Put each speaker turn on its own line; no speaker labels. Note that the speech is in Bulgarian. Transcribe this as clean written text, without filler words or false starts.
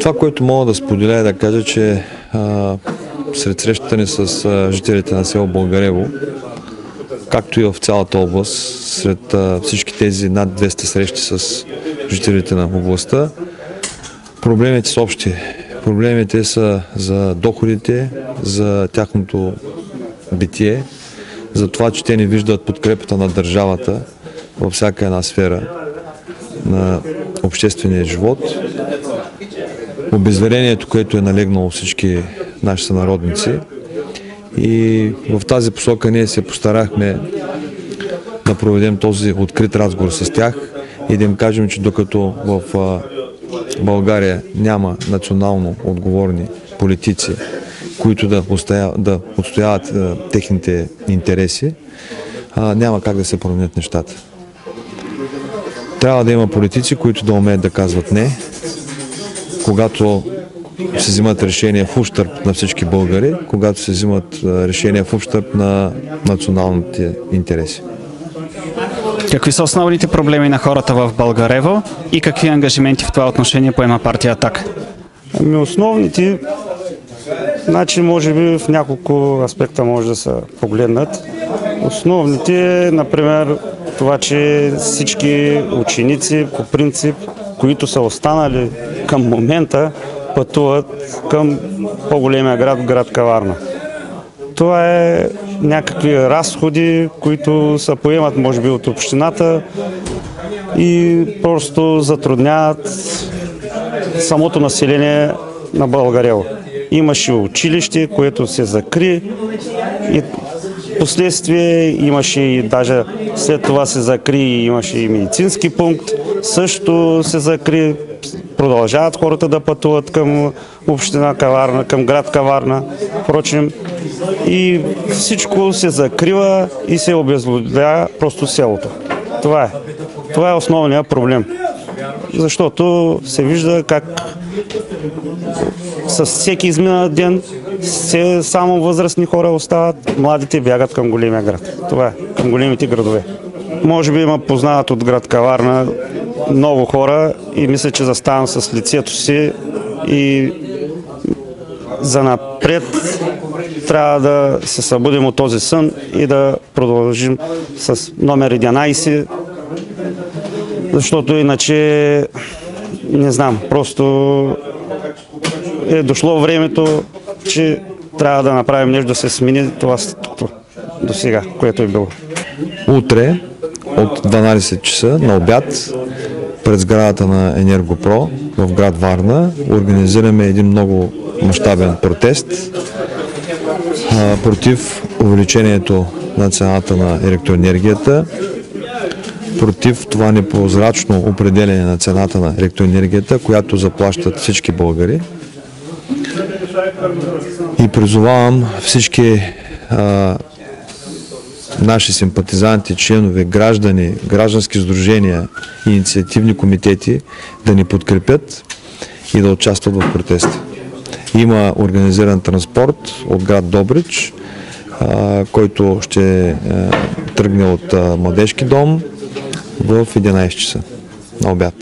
Това, което мога да споделя е да кажа, че сред срещата ни с жителите на село Българево, както и в цялата област, сред всички тези над 200 срещи с жителите на областта, проблемите са общи. Проблемите са за доходите, за тяхното битие, за това, че те не виждат подкрепата на държавата във всяка една сфера на обществения живот. Обезверението, което е налегнало всички наши сънародници. И в тази посока ние се постарахме да проведем този открит разговор с тях и да им кажем, че докато в България няма национално отговорни политици, които да отстояват техните интереси, няма как да се променят нещата. Трябва да има политици, които да умеят да казват не, когато се взимат решения в ущърб на всички българи, когато се взимат решения в ущърб на националните интереси.
Какви са основните проблеми на хората в Българево и какви ангажименти в това отношение поема партия „Атака"?
Основните, може би в няколко аспекта може да се погледнат. Основните, например, това, че всички ученици по принцип, които са останали към момента, пътуват към по-големия град Каварна. Това е някакви разходи, които се поемат може би от общината и просто затрудняват самото население на Българево. Имаше училище, което се закри и последствие имаше и даже след това се закри и имаше и медицински пункт. Също се закри, продължават хората да пътуват към община Каварна, към град Каварна. Впрочем, и всичко се закрива и се обезлюдява просто селото. Това е основният проблем. Защото се вижда как с всеки изминал ден само възрастни хора остават, младите бягат към големия град. Това е, към големите градове. Може би има познават от град Каварна много хора и мисля, че заставам с лицето си и занапред трябва да се събудим от този сън и да продължим с номер 11, защото иначе не знам, просто е дошло времето, че трябва да направим нещо да се смени това до сега, което е било.
Утре от 12 часа на обяд пред сградата на Енергопро в град Варна организираме един много мащабен протест против увеличението на цената на електроенергията, против това непрозрачно определение на цената на електроенергията, която заплащат всички българи. И призовавам всички наши симпатизанти, членове, граждани, граждански сдружения и инициативни комитети да ни подкрепят и да участват в протеста. Има организиран транспорт от град Добрич, който ще тръгне от Младежки дом в 11 часа на обяд.